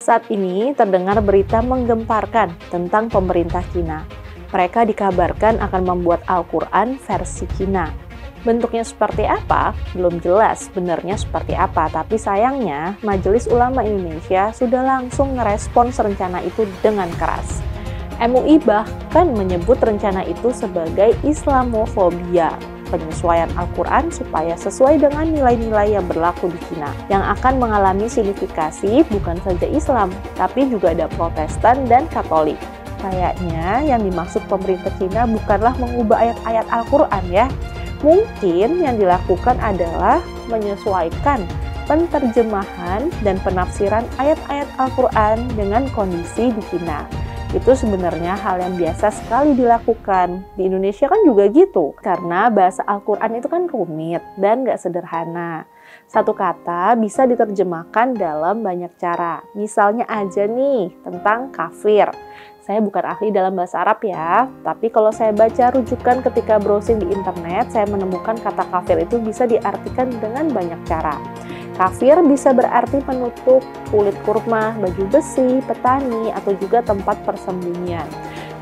Saat ini terdengar berita menggemparkan tentang pemerintah Cina. Mereka dikabarkan akan membuat Al-Quran versi Cina. Bentuknya seperti apa? Belum jelas sebenarnya seperti apa, tapi sayangnya Majelis Ulama Indonesia sudah langsung merespons rencana itu dengan keras. MUI bahkan menyebut rencana itu sebagai Islamofobia, penyesuaian Al-Quran supaya sesuai dengan nilai-nilai yang berlaku di Cina, yang akan mengalami signifikasi bukan saja Islam, tapi juga ada Protestan dan Katolik. Kayaknya yang dimaksud pemerintah Cina bukanlah mengubah ayat-ayat Al-Quran ya. Mungkin yang dilakukan adalah menyesuaikan penterjemahan dan penafsiran ayat-ayat Al-Quran dengan kondisi di Cina. Itu sebenarnya hal yang biasa sekali dilakukan. Di Indonesia kan juga gitu, karena bahasa Al-Quran itu kan rumit dan gak sederhana. Satu kata bisa diterjemahkan dalam banyak cara. Misalnya aja nih, tentang kafir. Saya bukan ahli dalam bahasa Arab ya, tapi kalau saya baca rujukan ketika browsing di internet, saya menemukan kata kafir itu bisa diartikan dengan banyak cara. Kafir bisa berarti penutup, kulit kurma, baju besi, petani, atau juga tempat persembunyian.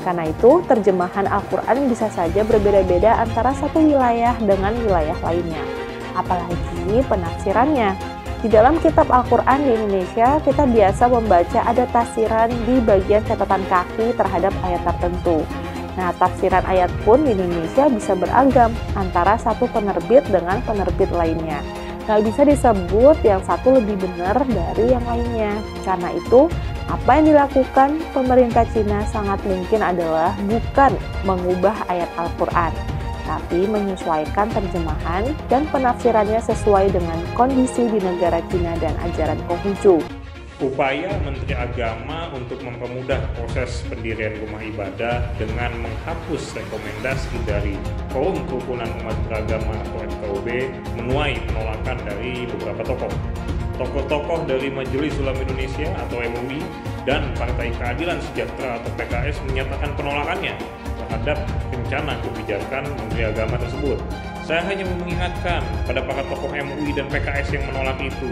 Karena itu, terjemahan Al-Quran bisa saja berbeda-beda antara satu wilayah dengan wilayah lainnya. Apalagi penafsirannya. Di dalam kitab Al-Quran di Indonesia, kita biasa membaca ada tafsiran di bagian catatan kaki terhadap ayat tertentu. Nah, tafsiran ayat pun di Indonesia bisa beragam antara satu penerbit dengan penerbit lainnya. Nggak bisa disebut yang satu lebih benar dari yang lainnya. Karena itu, apa yang dilakukan pemerintah Cina sangat mungkin adalah bukan mengubah ayat Al-Quran, tapi menyesuaikan terjemahan dan penafsirannya sesuai dengan kondisi di negara Cina dan ajaran Konghucu. Upaya Menteri Agama untuk mempermudah proses pendirian rumah ibadah dengan menghapus rekomendasi dari Forum Kerukunan Umat Beragama atau FKUB menuai penolakan dari beberapa tokoh. Tokoh-tokoh dari Majelis Ulama Indonesia atau MUI dan Partai Keadilan Sejahtera atau PKS menyatakan penolakannya terhadap rencana kebijakan Menteri Agama tersebut. Saya hanya mengingatkan pada para tokoh MUI dan PKS yang menolak itu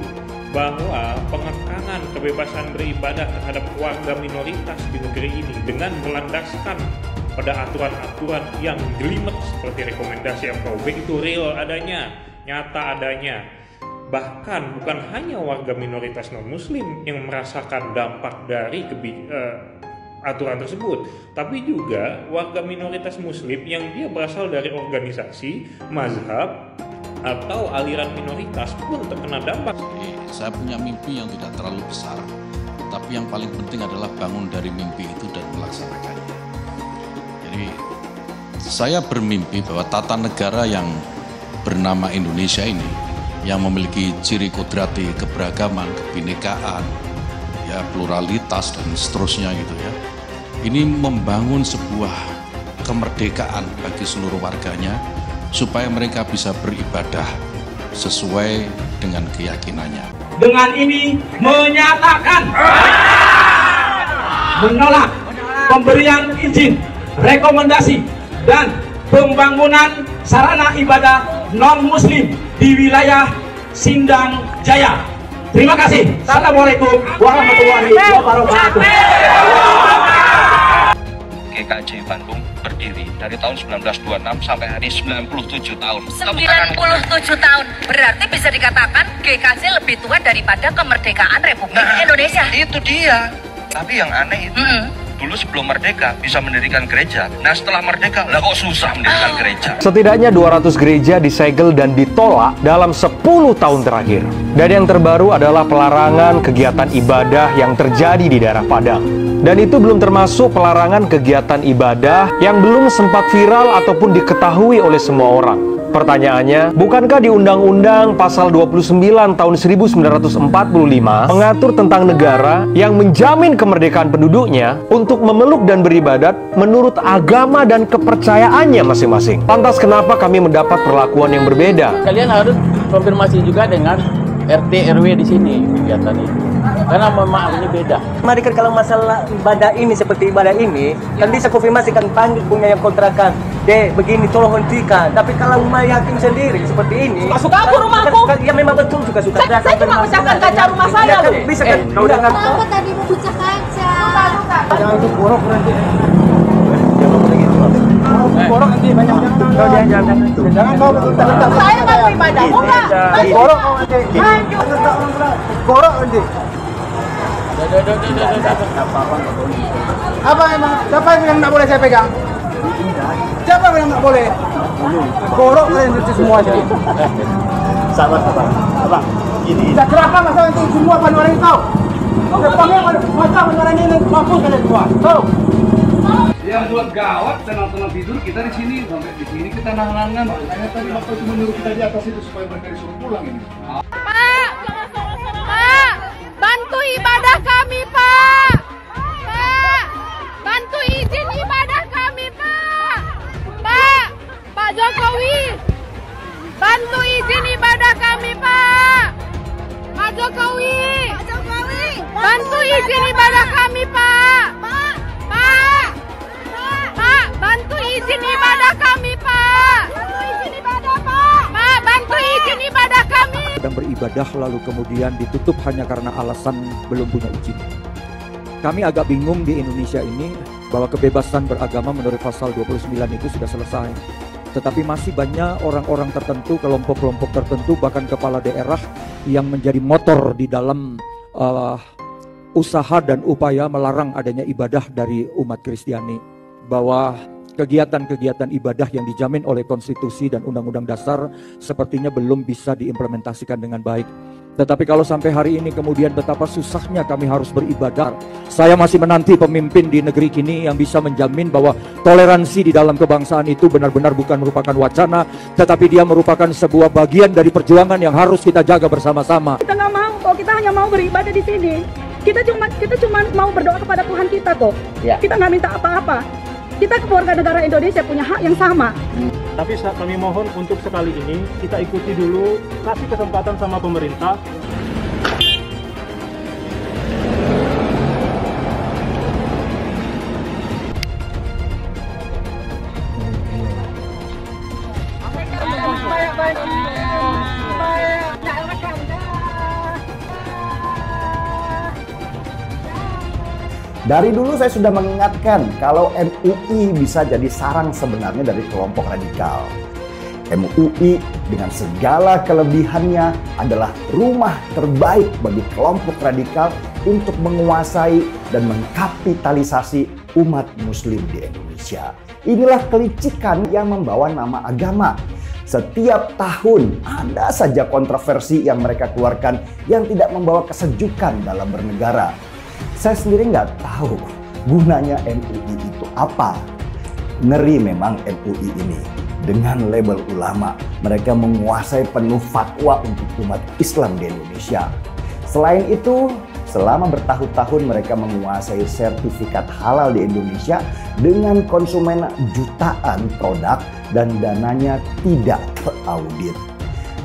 bahwa pengekangan kebebasan beribadah terhadap warga minoritas di negeri ini dengan berlandaskan pada aturan-aturan yang jelimet seperti rekomendasi FKUB itu real adanya, nyata adanya. Bahkan bukan hanya warga minoritas non-muslim yang merasakan dampak dari aturan tersebut, tapi juga warga minoritas muslim yang dia berasal dari organisasi, mazhab, atau aliran minoritas pun terkena dampak. Saya punya mimpi yang tidak terlalu besar, tapi yang paling penting adalah bangun dari mimpi itu dan melaksanakannya. Jadi saya bermimpi bahwa tata negara yang bernama Indonesia ini, yang memiliki ciri kodrati keberagaman, kebinekaan, ya pluralitas dan seterusnya gitu ya. Ini membangun sebuah kemerdekaan bagi seluruh warganya supaya mereka bisa beribadah sesuai dengan keyakinannya. Dengan ini menyatakan menolak pemberian izin, rekomendasi, dan pembangunan sarana ibadah non-muslim di wilayah Sindang Jaya. Terima kasih. Assalamualaikum warahmatullahi wabarakatuh. GKJ Bandung berdiri dari tahun 1926 sampai hari 97 tahun. 97 tahun, berarti bisa dikatakan GKJ lebih tua daripada kemerdekaan Republik Indonesia. Itu dia. Tapi yang aneh itu, dulu sebelum merdeka bisa mendirikan gereja. Nah setelah merdeka, lah kok susah mendirikan gereja. Setidaknya 200 gereja disegel dan ditolak dalam 10 tahun terakhir. Dan yang terbaru adalah pelarangan kegiatan ibadah yang terjadi di daerah Padang. Dan itu belum termasuk pelarangan kegiatan ibadah yang belum sempat viral ataupun diketahui oleh semua orang. Pertanyaannya, bukankah di Undang-Undang Pasal 29 tahun 1945 mengatur tentang negara yang menjamin kemerdekaan penduduknya untuk memeluk dan beribadat menurut agama dan kepercayaannya masing-masing? Lantas kenapa kami mendapat perlakuan yang berbeda? Kalian harus konfirmasi juga dengan RT RW di sini kegiatan ini. Karena memang ini beda. Mari kalau masalah ibadah ini seperti ibadah ini, kan bisa konfirmasikan panggil punya yang kontrakan. Dek, begini tolong hentikan. Tapi kalau Umay Hakim sendiri seperti ini, suka aku rumahku. Ya memang betul suka-suka. Saya cuma pecahkan kaca rumah saya loh. Bisa kan? Kenapa tadi mau pecah kaca? Jangan itu borok nanti. Jangan begitu. Borok nanti banyak jangan kau betul-betul. Saya nggak mau ibadah, mau nggak? Borok kau nanti. Borok nanti. Apa emang? Siapa yang nggak boleh saya pegang? Siapa yang nggak boleh? Borok kalian itu semua jadi. Sabar. Abang, gini. Tidak serahkan masalah itu semua panuran kau. Depannya masa panuran ini mampu kalian semua. Tahu? Yang buat gawat tenang-tenang tidur kita di sini, sampai di sini kita nahan-nahan. Makanya tadi waktu itu menyuruh kita di atas itu supaya mereka disuruh pulang ini. Pak, bantu ibadah kami, Pak. Pak, bantu izin ibadah kami, Pak. Pak Jokowi, bantu izin ibadah kami, Pak. Pak Jokowi, bantu izin ibadah kami, Pak. Pak, bantu izin ibadah kami, Pak. Pak, bantu izin ibadah kami. Sedang beribadah lalu kemudian ditutup hanya karena alasan belum punya izin. Kami agak bingung di Indonesia ini bahwa kebebasan beragama menurut pasal 29 itu sudah selesai. Tetapi masih banyak orang-orang tertentu, kelompok-kelompok tertentu, bahkan kepala daerah yang menjadi motor di dalam usaha dan upaya melarang adanya ibadah dari umat Kristiani. Bahwa kegiatan-kegiatan ibadah yang dijamin oleh konstitusi dan undang-undang dasar sepertinya belum bisa diimplementasikan dengan baik. Tetapi kalau sampai hari ini kemudian betapa susahnya kami harus beribadah. Saya masih menanti pemimpin di negeri kini yang bisa menjamin bahwa toleransi di dalam kebangsaan itu benar-benar bukan merupakan wacana, tetapi dia merupakan sebuah bagian dari perjuangan yang harus kita jaga bersama-sama. Kita nggak mau kok, kita hanya mau beribadah di sini. Kita cuma mau berdoa kepada Tuhan kita kok. Ya. Kita nggak minta apa-apa. Kita keluarga negara Indonesia punya hak yang sama. Tapi kami mohon untuk sekali ini kita ikuti dulu, kasih kesempatan sama pemerintah. Dari dulu saya sudah mengingatkan kalau MUI bisa jadi sarang sebenarnya dari kelompok radikal. MUI dengan segala kelebihannya adalah rumah terbaik bagi kelompok radikal untuk menguasai dan mengkapitalisasi umat muslim di Indonesia. Inilah kelicikan yang membawa nama agama. Setiap tahun ada saja kontroversi yang mereka keluarkan yang tidak membawa kesejukan dalam bernegara. Saya sendiri nggak tahu gunanya MUI itu apa. Ngeri memang MUI ini. Dengan label ulama, mereka menguasai penuh fatwa untuk umat Islam di Indonesia. Selain itu, selama bertahun-tahun mereka menguasai sertifikat halal di Indonesia dengan konsumen jutaan produk dan dananya tidak teraudit.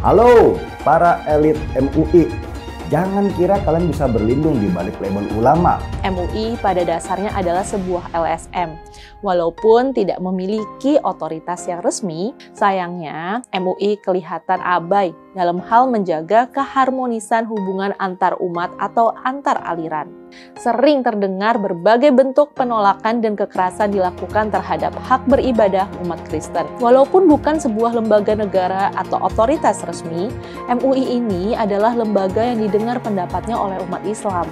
Halo para elit MUI. Jangan kira kalian bisa berlindung di balik label ulama. MUI pada dasarnya adalah sebuah LSM. Walaupun tidak memiliki otoritas yang resmi, sayangnya MUI kelihatan abai dalam hal menjaga keharmonisan hubungan antar umat atau antar aliran. Sering terdengar berbagai bentuk penolakan dan kekerasan dilakukan terhadap hak beribadah umat Kristen. Walaupun bukan sebuah lembaga negara atau otoritas resmi, MUI ini adalah lembaga yang didengar pendapatnya oleh umat Islam.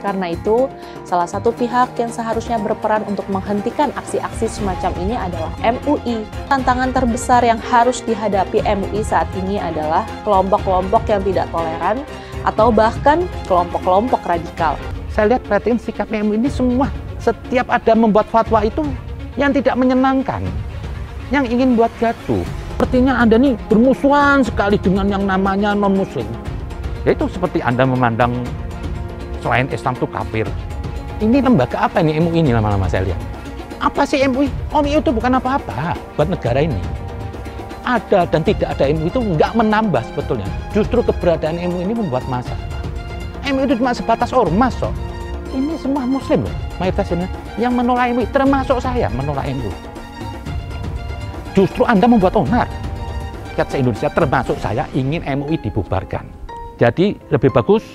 Karena itu, salah satu pihak yang seharusnya berperan untuk menghentikan aksi-aksi semacam ini adalah MUI. Tantangan terbesar yang harus dihadapi MUI saat ini adalah kelompok-kelompok yang tidak toleran atau bahkan kelompok-kelompok radikal. Saya lihat perhatiin sikap MUI ini semua, setiap ada membuat fatwa itu yang tidak menyenangkan, yang ingin buat gaduh. Sepertinya Anda nih bermusuhan sekali dengan yang namanya non-muslim. Yaitu seperti Anda memandang selain Islam itu kafir. Ini lembaga apa ini MUI ini lama-lama saya lihat? Apa sih MUI? MUI itu bukan apa-apa buat negara ini. Ada dan tidak ada MUI itu nggak menambah sebetulnya. Justru keberadaan MUI ini membuat masalah. MUI itu cuma sebatas ormas kok. Ini semua muslim loh, mayoritas ini yang menolak MUI, termasuk saya menolak MUI. Justru Anda membuat onar. Rakyat se-Indonesia termasuk saya ingin MUI dibubarkan. Jadi lebih bagus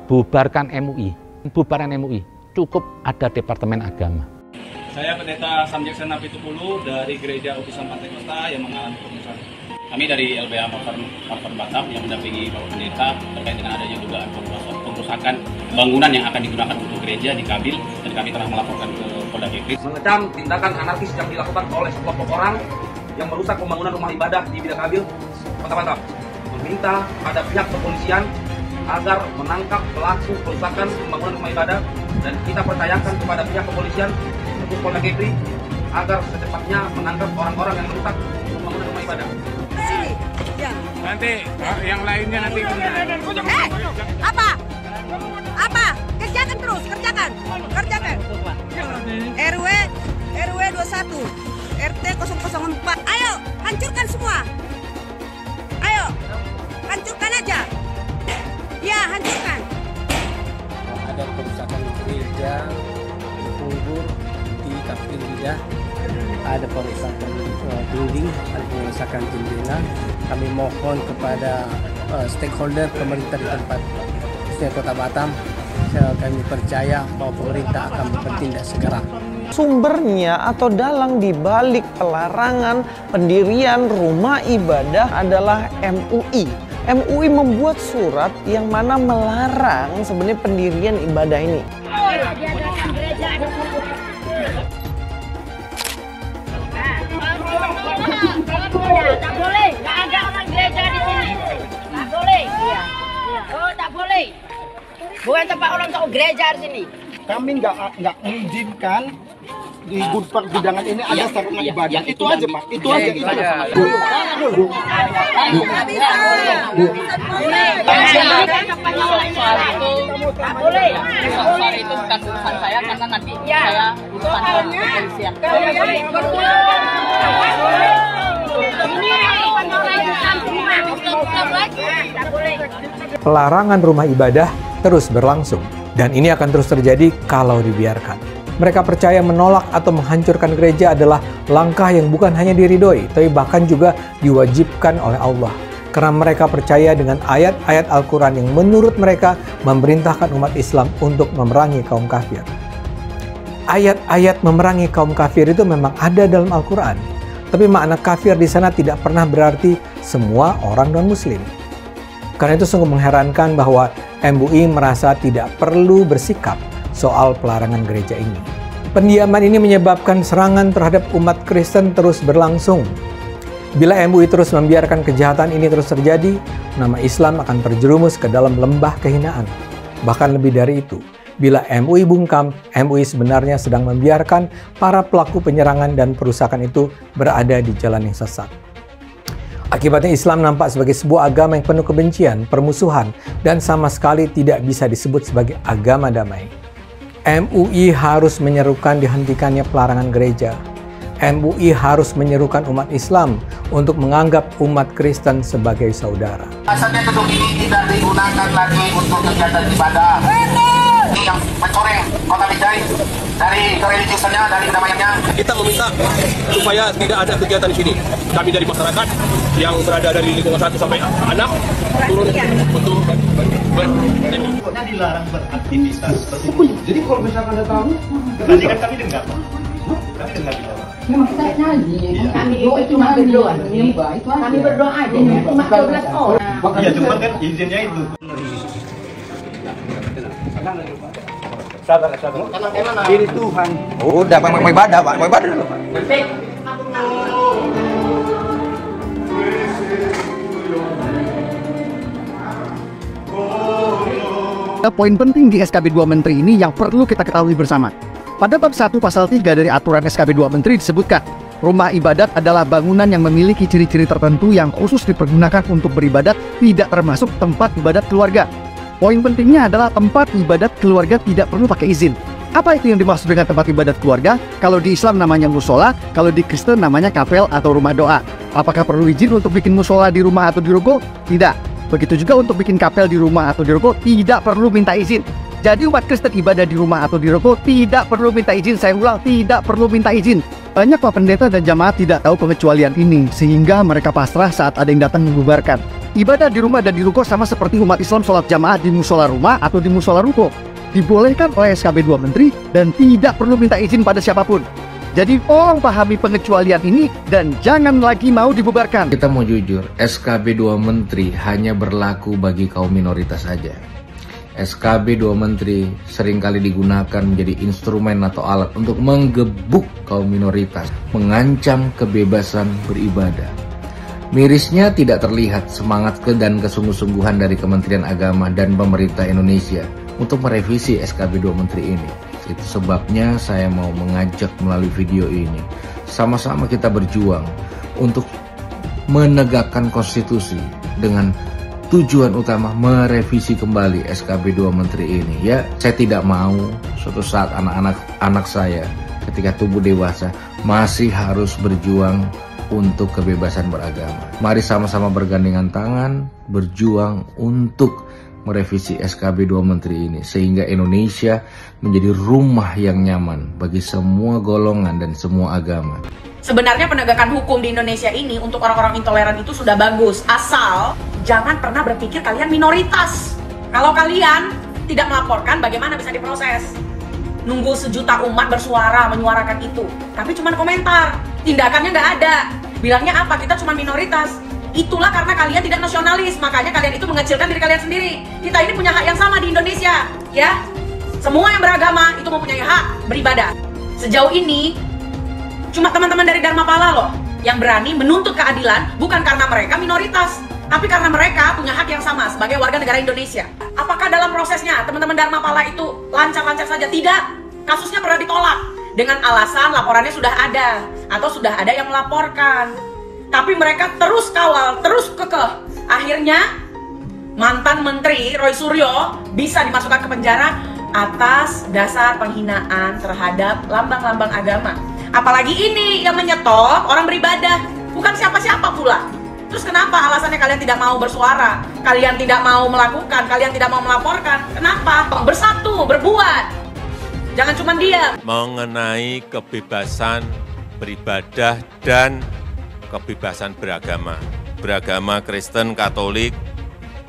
bubarkan MUI. Bubaran MUI, cukup ada Departemen Agama. Saya Pendeta Samjaksana Pitupulu dari Gereja Utusan Pantai Kota yang mengalami pengurusan. Kami dari LBH Malvern Batam yang mendampingi Bapak Pendeta terkait dengan adanya dugaan pengrusakan bangunan yang akan digunakan untuk gereja di Kabil, dan kami telah melaporkan ke Polda Kepri. Mengecam tindakan anarkis yang dilakukan oleh sekelompok orang yang merusak pembangunan rumah ibadah di Bida Kabil, Kota Batam. Meminta pada pihak kepolisian agar menangkap pelaku perusakan pembangunan rumah ibadah, dan kita percayakan kepada pihak kepolisian untuk Polda Kepri agar secepatnya menangkap orang-orang yang merusak pembangunan rumah ibadah. Nanti yang lainnya nanti. Apa? Apa? Kerjakan terus, kerjakan. RW 21, RT 004. Ayo, hancurkan semua. Ayo, hancurkan aja. Ya, hancurkan. Ada perusakan gereja di Punggur, di Kapil Bida. Ada perusakan building, ada perusakan jendela. Kami mohon kepada stakeholder pemerintah di tempat Kota Batam. Kami percaya bahwa pemerintah akan bertindak segera. Sumbernya atau dalang di balik pelarangan pendirian rumah ibadah adalah MUI. MUI membuat surat yang mana melarang sebenarnya pendirian ibadah ini. Tak boleh, nggak ada orang gereja di sini. Tak boleh. Oh, tak boleh. Bukan tempat orang tahu gereja di sini. Kami nggak mengizinkan di pergudangan ini ada sarana ibadah. Itu aja, Pak. Itu aja. Tak boleh. Soal itu bukan urusan saya karena nanti saya urusan kepolisian. Pelarangan rumah ibadah terus berlangsung, dan ini akan terus terjadi kalau dibiarkan. Mereka percaya menolak atau menghancurkan gereja adalah langkah yang bukan hanya diridhoi, tapi bahkan juga diwajibkan oleh Allah. Karena mereka percaya dengan ayat-ayat Al-Quran yang menurut mereka memerintahkan umat Islam untuk memerangi kaum kafir. Ayat-ayat memerangi kaum kafir itu memang ada dalam Al-Quran, tapi makna kafir di sana tidak pernah berarti semua orang non-Muslim. Karena itu sungguh mengherankan bahwa MUI merasa tidak perlu bersikap soal pelarangan gereja ini. Pendiaman ini menyebabkan serangan terhadap umat Kristen terus berlangsung. Bila MUI terus membiarkan kejahatan ini terus terjadi, nama Islam akan terjerumus ke dalam lembah kehinaan. Bahkan lebih dari itu, bila MUI bungkam, MUI sebenarnya sedang membiarkan para pelaku penyerangan dan perusakan itu berada di jalan yang sesat. Akibatnya Islam nampak sebagai sebuah agama yang penuh kebencian, permusuhan, dan sama sekali tidak bisa disebut sebagai agama damai. MUI harus menyerukan dihentikannya pelarangan gereja. MUI harus menyerukan umat Islam untuk menganggap umat Kristen sebagai saudara. Asalnya gedung ini tidak digunakan lagi untuk kegiatan ibadah. Ini yang mencoreng kota Binjai dari kereligiusannya, dari kedamaiannya. Kita meminta supaya tidak ada kegiatan di sini. Kami dari masyarakat yang berada dari lingkungan 1 sampai 6 turun untuk kita dilarang beraktivitas. Jadi kalau misalkan Anda tahu, tadi kan kami dengar. Kami dengar di bawah. Memang kita nyanyi, kami doa cuma berdoa, kami berdoa aja, cuma 12 orang. Iya, cuma kan izinnya itu. Sabar. Ini Tuhan. Udah, mau ibadah, Pak. Mau ibadah dulu, Pak. Poin penting di SKB 2 Menteri ini yang perlu kita ketahui bersama. Pada bab 1 pasal 3 dari aturan SKB 2 Menteri disebutkan, rumah ibadat adalah bangunan yang memiliki ciri-ciri tertentu yang khusus dipergunakan untuk beribadat, tidak termasuk tempat ibadat keluarga. Poin pentingnya adalah tempat ibadat keluarga tidak perlu pakai izin. Apa itu yang dimaksud dengan tempat ibadat keluarga? Kalau di Islam namanya musola, kalau di Kristen namanya kapel atau rumah doa. Apakah perlu izin untuk bikin musola di rumah atau di ruko? Tidak. Begitu juga untuk bikin kapel di rumah atau di ruko, tidak perlu minta izin. Jadi umat Kristen ibadah di rumah atau di ruko tidak perlu minta izin. Saya ulang, tidak perlu minta izin. Banyak Pak Pendeta dan jamaah tidak tahu pengecualian ini, sehingga mereka pasrah saat ada yang datang membubarkan. Ibadah di rumah dan di ruko sama seperti umat Islam sholat jamaah di musola rumah atau di musola ruko. Dibolehkan oleh SKB 2 Menteri dan tidak perlu minta izin pada siapapun. Jadi tolong pahami pengecualian ini dan jangan lagi mau dibubarkan. Kita mau jujur, SKB 2 Menteri hanya berlaku bagi kaum minoritas saja. SKB 2 Menteri seringkali digunakan menjadi instrumen atau alat untuk menggebuk kaum minoritas, mengancam kebebasan beribadah. Mirisnya tidak terlihat semangat dan kesungguh-sungguhan dari Kementerian Agama dan pemerintah Indonesia untuk merevisi SKB 2 Menteri ini. Itu sebabnya saya mau mengajak melalui video ini, sama-sama kita berjuang untuk menegakkan konstitusi dengan tujuan utama merevisi kembali SKB 2 Menteri ini. Ya, saya tidak mau suatu saat anak-anak saya ketika tumbuh dewasa masih harus berjuang untuk kebebasan beragama. Mari sama-sama bergandengan tangan berjuang untuk merevisi SKB 2 Menteri ini sehingga Indonesia menjadi rumah yang nyaman bagi semua golongan dan semua agama. Sebenarnya penegakan hukum di Indonesia ini untuk orang-orang intoleran itu sudah bagus, asal jangan pernah berpikir kalian minoritas. Kalau kalian tidak melaporkan, bagaimana bisa diproses? Nunggu sejuta umat bersuara, menyuarakan itu, tapi cuma komentar, tindakannya nggak ada. Bilangnya apa? Kita cuma minoritas. Itulah karena kalian tidak nasionalis, makanya kalian itu mengecilkan diri kalian sendiri. Kita ini punya hak yang sama di Indonesia, ya. Semua yang beragama itu mempunyai hak beribadah. Sejauh ini cuma teman-teman dari Dharmapala loh yang berani menuntut keadilan, bukan karena mereka minoritas, tapi karena mereka punya hak yang sama sebagai warga negara Indonesia. Apakah dalam prosesnya teman-teman Dharmapala itu lancar-lancar saja? Tidak. Kasusnya pernah ditolak dengan alasan laporannya sudah ada atau sudah ada yang melaporkan. Tapi mereka terus kawal, terus kekeh. Akhirnya mantan Menteri Roy Suryo bisa dimasukkan ke penjara atas dasar penghinaan terhadap lambang-lambang agama. Apalagi ini yang menyetop orang beribadah, bukan siapa-siapa pula. Terus kenapa alasannya kalian tidak mau bersuara? Kalian tidak mau melakukan, kalian tidak mau melaporkan. Kenapa? Bersatu, berbuat. Jangan cuma diam. Mengenai kebebasan beribadah dan kebebasan beragama. Beragama Kristen, Katolik,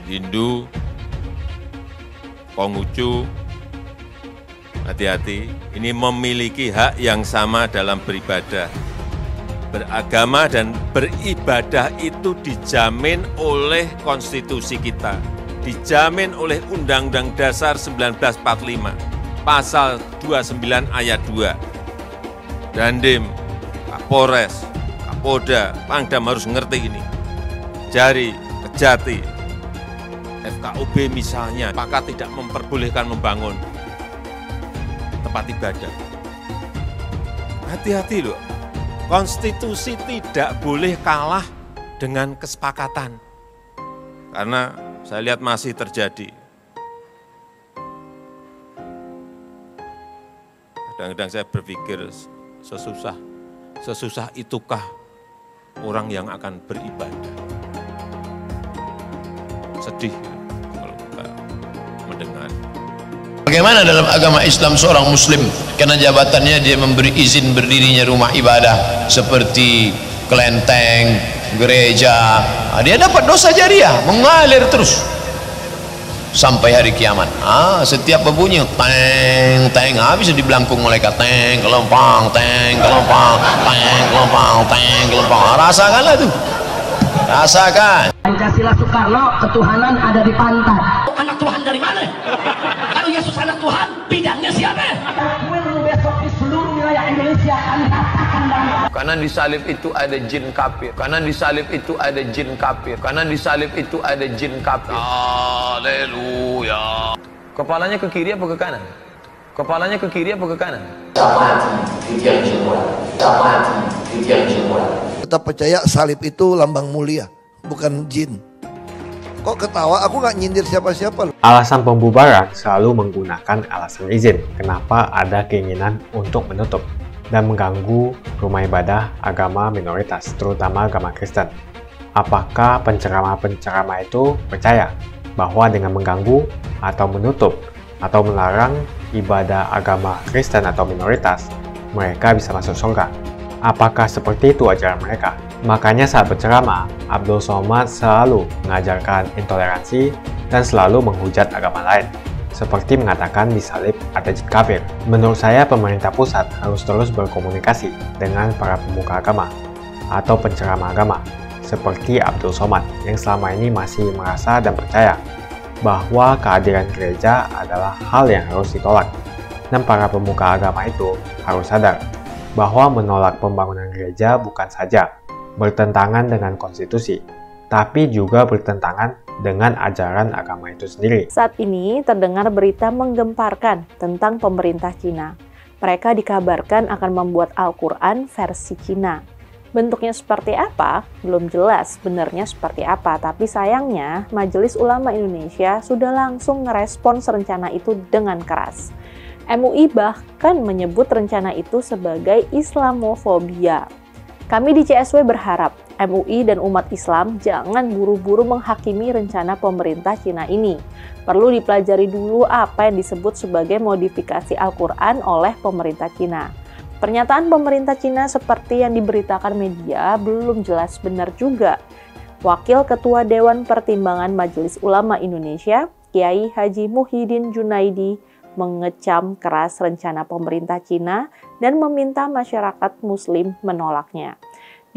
Hindu, Konghucu, hati-hati, ini memiliki hak yang sama dalam beribadah. Beragama dan beribadah itu dijamin oleh konstitusi kita, dijamin oleh Undang-Undang Dasar 1945, Pasal 29 Ayat 2. Dandim, Kapolres, Kapolda, Pangdam harus ngerti ini. Jari, Kejati, FKUB misalnya, maka tidak memperbolehkan membangun tempat ibadah. Hati-hati loh, konstitusi tidak boleh kalah dengan kesepakatan. Karena saya lihat masih terjadi. Kadang-kadang saya berpikir sesusah itukah orang yang akan beribadah. Sedih kalau kita mendengar. Bagaimana dalam agama Islam seorang muslim karena jabatannya dia memberi izin berdirinya rumah ibadah seperti kelenteng, gereja, dia dapat dosa jariah mengalir terus sampai hari kiamat. Setiap berbunyi teng teng bisa dibelangkung malaikat, teng kelompang, teng kelompang, teng kelompang, teng kelompang. Rasakanlah tuh, rasakan. Pancasila Soekarno, ketuhanan ada di pantat. Anak Tuhan dari mana? Kalau Yesus anak Tuhan, bidangnya siapa? Besok di seluruh wilayah Indonesia kami katakan dalam. Karena di salib itu ada jin kafir. Karena di salib itu ada jin kafir. Karena di salib itu ada jin kafir. Haleluya. Kepalanya ke kiri apa ke kanan? Kepalanya ke kiri apa ke kanan? Tetap percaya salib itu lambang mulia, bukan jin. Kok ketawa? Aku nggak nyindir siapa-siapa. Alasan pembubaran selalu menggunakan alasan izin. Kenapa ada keinginan untuk menutup dan mengganggu rumah ibadah agama minoritas, terutama agama Kristen. Apakah penceramah-penceramah itu percaya bahwa dengan mengganggu atau menutup atau melarang ibadah agama Kristen atau minoritas, mereka bisa masuk surga? Apakah seperti itu ajaran mereka? Makanya saat berceramah, Abdul Somad selalu mengajarkan intoleransi dan selalu menghujat agama lain, seperti mengatakan di salib ada jin kafir. Menurut saya, pemerintah pusat harus terus berkomunikasi dengan para pemuka agama atau penceramah agama, seperti Abdul Somad yang selama ini masih merasa dan percaya bahwa kehadiran gereja adalah hal yang harus ditolak. Dan para pemuka agama itu harus sadar bahwa menolak pembangunan gereja bukan saja bertentangan dengan konstitusi, tapi juga bertentangan dengan ajaran agama itu sendiri. Saat ini terdengar berita menggemparkan tentang pemerintah Cina. Mereka dikabarkan akan membuat Al-Quran versi Cina. Bentuknya seperti apa? Belum jelas sebenarnya seperti apa, tapi sayangnya Majelis Ulama Indonesia sudah langsung ngerespons rencana itu dengan keras. MUI bahkan menyebut rencana itu sebagai Islamofobia. Kami di CSW berharap MUI dan umat Islam jangan buru-buru menghakimi rencana pemerintah Cina ini. Perlu dipelajari dulu apa yang disebut sebagai modifikasi Al-Quran oleh pemerintah Cina. Pernyataan pemerintah Cina seperti yang diberitakan media belum jelas benar juga. Wakil Ketua Dewan Pertimbangan Majelis Ulama Indonesia, Kiai Haji Muhyiddin Junaidi, mengecam keras rencana pemerintah Cina dan meminta masyarakat Muslim menolaknya.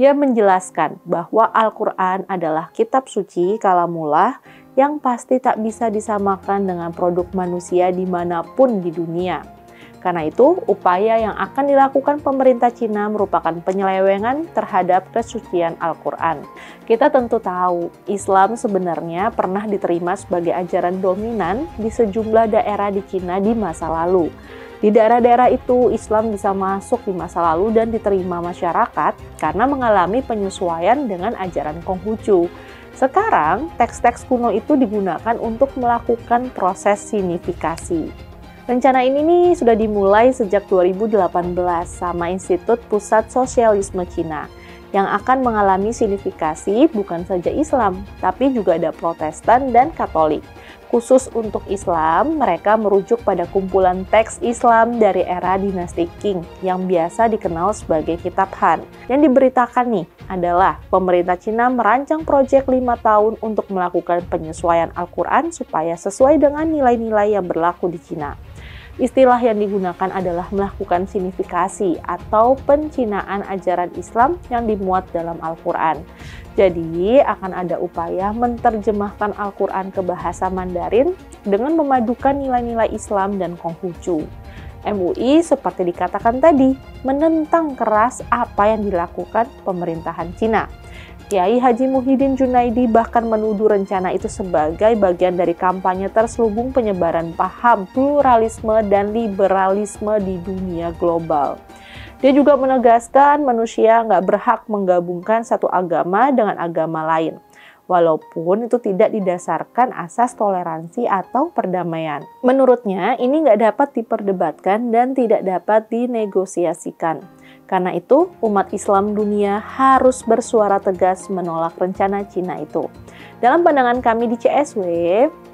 Dia menjelaskan bahwa Al-Quran adalah kitab suci kalamullah yang pasti tak bisa disamakan dengan produk manusia dimanapun di dunia. Karena itu, upaya yang akan dilakukan pemerintah Cina merupakan penyelewengan terhadap kesucian Al-Quran. Kita tentu tahu, Islam sebenarnya pernah diterima sebagai ajaran dominan di sejumlah daerah di Cina di masa lalu. Di daerah-daerah itu, Islam bisa masuk di masa lalu dan diterima masyarakat karena mengalami penyesuaian dengan ajaran Konghucu. Sekarang, teks-teks kuno itu digunakan untuk melakukan proses sinifikasi. Rencana ini nih sudah dimulai sejak 2018 sama Institut Pusat Sosialisme Cina yang akan mengalami sinifikasi bukan saja Islam, tapi juga ada Protestan dan Katolik. Khusus untuk Islam, mereka merujuk pada kumpulan teks Islam dari era dinasti Qing yang biasa dikenal sebagai Kitab Han. Yang diberitakan nih adalah pemerintah Cina merancang proyek 5 tahun untuk melakukan penyesuaian Al-Quran supaya sesuai dengan nilai-nilai yang berlaku di Cina. Istilah yang digunakan adalah melakukan sinifikasi atau pencinaan ajaran Islam yang dimuat dalam Al-Quran. Jadi akan ada upaya menerjemahkan Al-Quran ke bahasa Mandarin dengan memadukan nilai-nilai Islam dan Konghucu. MUI seperti dikatakan tadi menentang keras apa yang dilakukan pemerintahan Cina. Kiai Haji Muhyiddin Junaidi bahkan menuduh rencana itu sebagai bagian dari kampanye terselubung penyebaran paham pluralisme dan liberalisme di dunia global. Dia juga menegaskan manusia nggak berhak menggabungkan satu agama dengan agama lain, walaupun itu tidak didasarkan asas toleransi atau perdamaian. Menurutnya, ini nggak dapat diperdebatkan dan tidak dapat dinegosiasikan. Karena itu, umat Islam dunia harus bersuara tegas menolak rencana Cina itu. Dalam pandangan kami di CSW,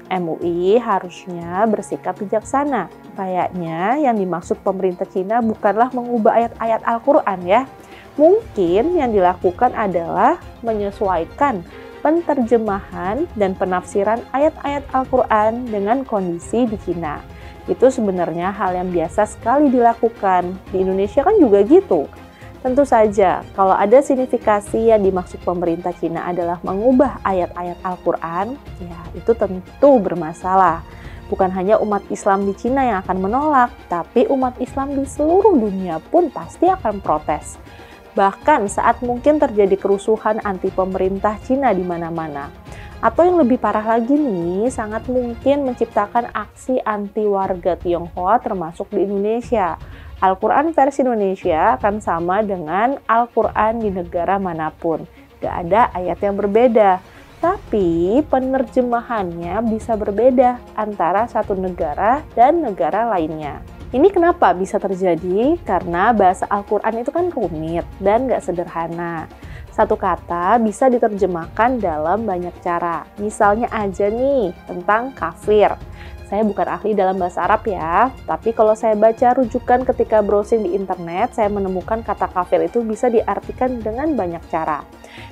MUI harusnya bersikap bijaksana. Kayaknya yang dimaksud pemerintah Cina bukanlah mengubah ayat-ayat Al-Quran ya. Mungkin yang dilakukan adalah menyesuaikan penterjemahan dan penafsiran ayat-ayat Al-Quran dengan kondisi di Cina. Itu sebenarnya hal yang biasa sekali dilakukan. Di Indonesia kan juga gitu. Tentu saja, kalau ada sinifikasi yang dimaksud pemerintah Cina adalah mengubah ayat-ayat Al-Quran, ya itu tentu bermasalah. Bukan hanya umat Islam di Cina yang akan menolak, tapi umat Islam di seluruh dunia pun pasti akan protes. Bahkan saat mungkin terjadi kerusuhan anti pemerintah Cina di mana-mana. Atau yang lebih parah lagi nih, sangat mungkin menciptakan aksi anti warga Tionghoa termasuk di Indonesia. Al-Quran versi Indonesia akan sama dengan Al-Quran di negara manapun. Gak ada ayat yang berbeda. Tapi penerjemahannya bisa berbeda antara satu negara dan negara lainnya. Ini kenapa bisa terjadi? Karena bahasa Al-Quran itu kan rumit dan gak sederhana. Satu kata bisa diterjemahkan dalam banyak cara. Misalnya aja nih, tentang kafir. Saya bukan ahli dalam bahasa Arab ya, tapi kalau saya baca rujukan ketika browsing di internet, saya menemukan kata kafir itu bisa diartikan dengan banyak cara.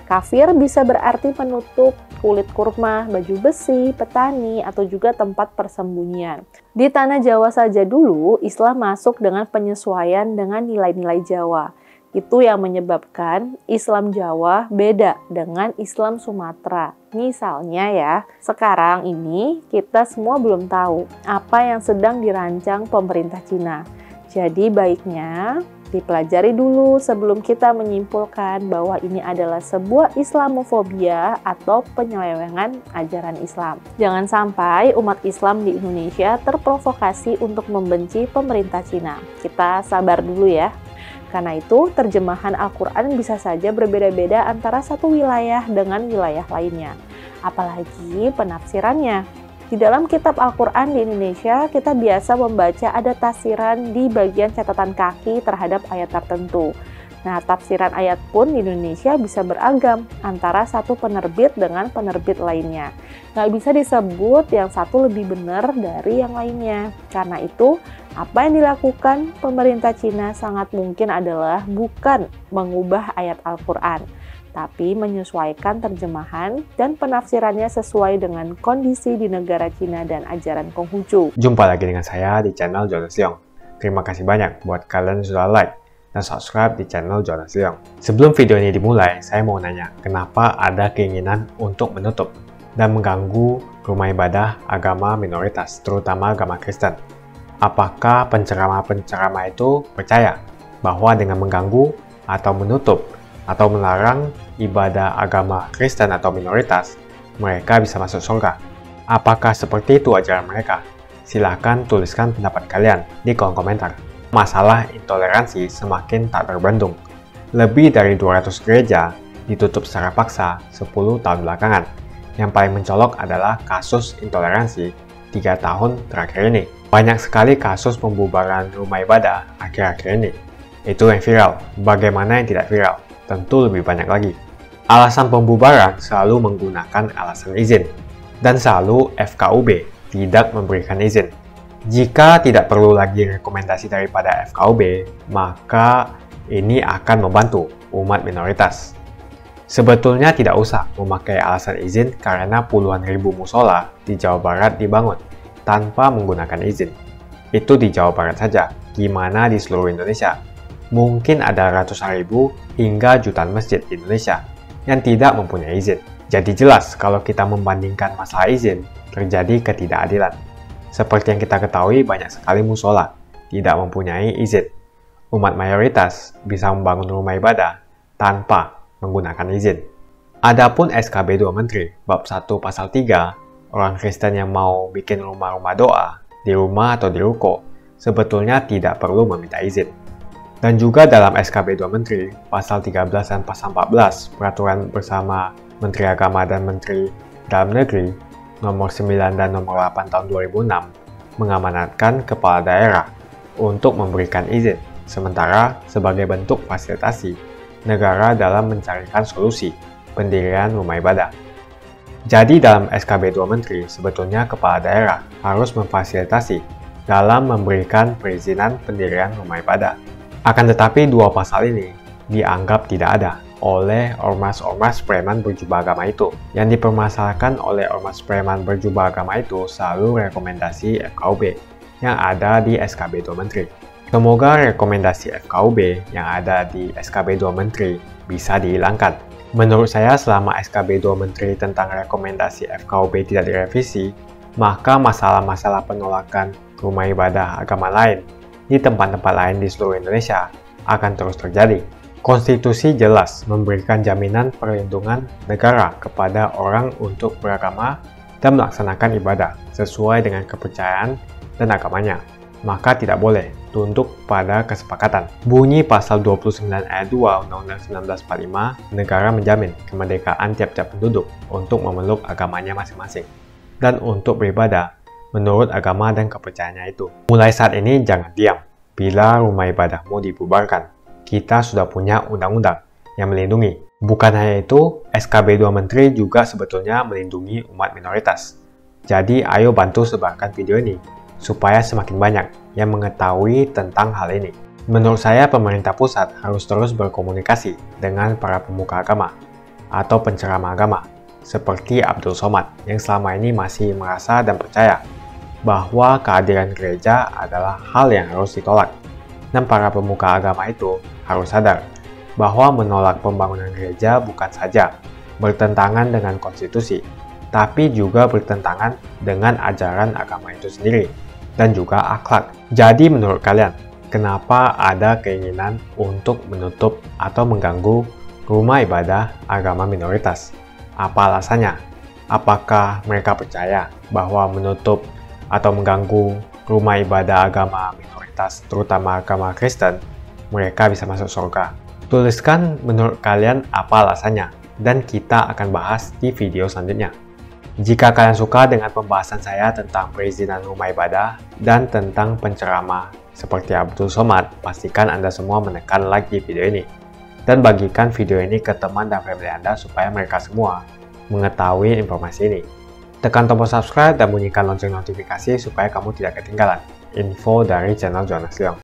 Kafir bisa berarti penutup, kulit kurma, baju besi, petani, atau juga tempat persembunyian. Di tanah Jawa saja dulu, Islam masuk dengan penyesuaian dengan nilai-nilai Jawa. Itu yang menyebabkan Islam Jawa beda dengan Islam Sumatera. Misalnya ya, sekarang ini kita semua belum tahu apa yang sedang dirancang pemerintah Cina. Jadi baiknya dipelajari dulu sebelum kita menyimpulkan bahwa ini adalah sebuah Islamofobia atau penyelewengan ajaran Islam. Jangan sampai umat Islam di Indonesia terprovokasi untuk membenci pemerintah Cina. Kita sabar dulu ya. Karena itu, terjemahan Al-Quran bisa saja berbeda-beda antara satu wilayah dengan wilayah lainnya. Apalagi penafsirannya. Di dalam kitab Al-Quran di Indonesia, kita biasa membaca ada tafsiran di bagian catatan kaki terhadap ayat tertentu. Nah, tafsiran ayat pun di Indonesia bisa beragam antara satu penerbit dengan penerbit lainnya. Nggak bisa disebut yang satu lebih benar dari yang lainnya. Karena itu, apa yang dilakukan pemerintah Cina sangat mungkin adalah bukan mengubah ayat Al-Quran, tapi menyesuaikan terjemahan dan penafsirannya sesuai dengan kondisi di negara Cina dan ajaran Konghucu. Jumpa lagi dengan saya di channel Jonas Leong. Terima kasih banyak buat kalian sudah like dan subscribe di channel Jonas Leong. Sebelum video ini dimulai, saya mau nanya, kenapa ada keinginan untuk menutup dan mengganggu rumah ibadah agama minoritas, terutama agama Kristen? Apakah penceramah-penceramah itu percaya bahwa dengan mengganggu atau menutup atau melarang ibadah agama Kristen atau minoritas, mereka bisa masuk surga? Apakah seperti itu ajaran mereka? Silahkan tuliskan pendapat kalian di kolom komentar. Masalah intoleransi semakin tak terbendung. Lebih dari 200 gereja ditutup secara paksa 10 tahun belakangan. Yang paling mencolok adalah kasus intoleransi 3 tahun terakhir ini. Banyak sekali kasus pembubaran rumah ibadah akhir-akhir ini. Itu yang viral. Bagaimana yang tidak viral? Tentu lebih banyak lagi. Alasan pembubaran selalu menggunakan alasan izin. Dan selalu FKUB tidak memberikan izin. Jika tidak perlu lagi rekomendasi daripada FKUB, maka ini akan membantu umat minoritas. Sebetulnya tidak usah memakai alasan izin karena puluhan ribu musola di Jawa Barat dibangun tanpa menggunakan izin. Itu di Jawa Barat saja, gimana di seluruh Indonesia? Mungkin ada ratusan ribu hingga jutaan masjid di Indonesia yang tidak mempunyai izin. Jadi jelas kalau kita membandingkan masalah izin, terjadi ketidakadilan. Seperti yang kita ketahui, banyak sekali musola tidak mempunyai izin. Umat mayoritas bisa membangun rumah ibadah tanpa menggunakan izin. Adapun SKB 2 Menteri, bab 1 pasal 3, orang Kristen yang mau bikin rumah-rumah doa di rumah atau di ruko, sebetulnya tidak perlu meminta izin. Dan juga dalam SKB 2 Menteri, pasal 13 dan pasal 14, peraturan bersama Menteri Agama dan Menteri Dalam Negeri, nomor 9 dan nomor 8 tahun 2006 mengamanatkan kepala daerah untuk memberikan izin, sementara sebagai bentuk fasilitasi negara dalam mencarikan solusi pendirian rumah ibadah. Jadi dalam SKB 2 Menteri, sebetulnya kepala daerah harus memfasilitasi dalam memberikan perizinan pendirian rumah ibadah. Akan tetapi dua pasal ini dianggap tidak ada oleh ormas-ormas preman berjubah agama itu. Yang dipermasalahkan oleh ormas preman berjubah agama itu selalu rekomendasi FKUB yang ada di SKB 2 Menteri. Semoga rekomendasi FKUB yang ada di SKB 2 Menteri bisa dihilangkan. Menurut saya, selama SKB 2 Menteri tentang rekomendasi FKUB tidak direvisi, maka masalah-masalah penolakan rumah ibadah agama lain di tempat-tempat lain di seluruh Indonesia akan terus terjadi. Konstitusi jelas memberikan jaminan perlindungan negara kepada orang untuk beragama dan melaksanakan ibadah sesuai dengan kepercayaan dan agamanya. Maka tidak boleh tunduk pada kesepakatan. Bunyi pasal 29 ayat 2 Undang-Undang 1945, negara menjamin kemerdekaan tiap-tiap penduduk untuk memeluk agamanya masing-masing dan untuk beribadah menurut agama dan kepercayaannya itu. Mulai saat ini jangan diam. Bila rumah ibadahmu dibubarkan, kita sudah punya undang-undang yang melindungi. Bukan hanya itu, SKB 2 Menteri juga sebetulnya melindungi umat minoritas. Jadi ayo bantu sebarkan video ini, supaya semakin banyak yang mengetahui tentang hal ini. Menurut saya pemerintah pusat harus terus berkomunikasi dengan para pemuka agama atau penceramah agama, seperti Abdul Somad yang selama ini masih merasa dan percaya bahwa kehadiran gereja adalah hal yang harus ditolak. Dan para pemuka agama itu harus sadar bahwa menolak pembangunan gereja bukan saja bertentangan dengan konstitusi, tapi juga bertentangan dengan ajaran agama itu sendiri dan juga akhlak. Jadi menurut kalian, kenapa ada keinginan untuk menutup atau mengganggu rumah ibadah agama minoritas? Apa alasannya? Apakah mereka percaya bahwa menutup atau mengganggu rumah ibadah agama minoritas, terutama agama Kristen, mereka bisa masuk surga? Tuliskan menurut kalian apa alasannya, dan kita akan bahas di video selanjutnya. Jika kalian suka dengan pembahasan saya tentang perizinan rumah ibadah dan tentang penceramah seperti Abdul Somad, pastikan Anda semua menekan like di video ini. Dan bagikan video ini ke teman dan family Anda supaya mereka semua mengetahui informasi ini. Tekan tombol subscribe dan bunyikan lonceng notifikasi supaya kamu tidak ketinggalan info dari channel Jonas Leong.